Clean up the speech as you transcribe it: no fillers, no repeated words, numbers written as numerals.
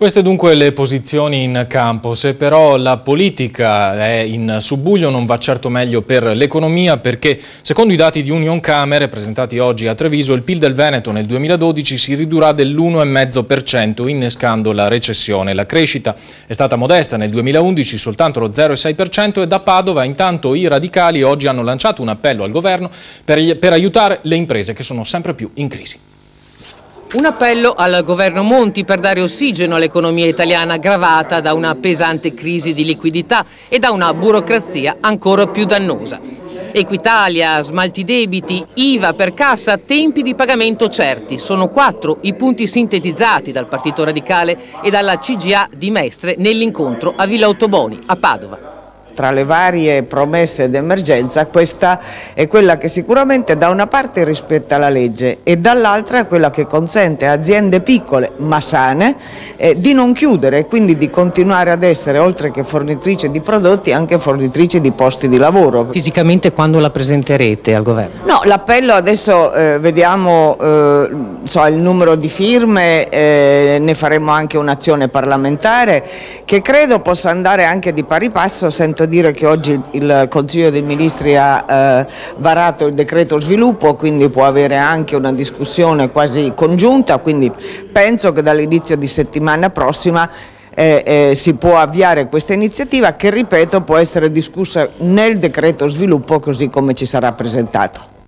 Queste dunque le posizioni in campo. Se però la politica è in subbuglio non va certo meglio per l'economia, perché secondo i dati di Unioncamere presentati oggi a Treviso il PIL del Veneto nel 2012 si ridurrà dell'1,5%, innescando la recessione. La crescita è stata modesta nel 2011, soltanto lo 0,6%, e da Padova intanto i radicali oggi hanno lanciato un appello al governo per aiutare le imprese che sono sempre più in crisi. Un appello al governo Monti per dare ossigeno all'economia italiana gravata da una pesante crisi di liquidità e da una burocrazia ancora più dannosa. Equitalia, smalti debiti, IVA per cassa, tempi di pagamento certi. Sono 4 i punti sintetizzati dal Partito Radicale e dalla CGA di Mestre nell'incontro a Villa Ottoboni, a Padova. Tra le varie promesse d'emergenza, questa è quella che sicuramente da una parte rispetta la legge e dall'altra è quella che consente a aziende piccole ma sane di non chiudere e quindi di continuare ad essere, oltre che fornitrice di prodotti, anche fornitrice di posti di lavoro. Fisicamente quando la presenterete al governo? No, l'appello adesso vediamo il numero di firme, ne faremo anche un'azione parlamentare che credo possa andare anche di pari passo. Sento dire che oggi il Consiglio dei Ministri ha varato il decreto sviluppo, quindi può avere anche una discussione quasi congiunta, quindi penso che dall'inizio di settimana prossima si può avviare questa iniziativa che, ripeto, può essere discussa nel decreto sviluppo così come ci sarà presentato.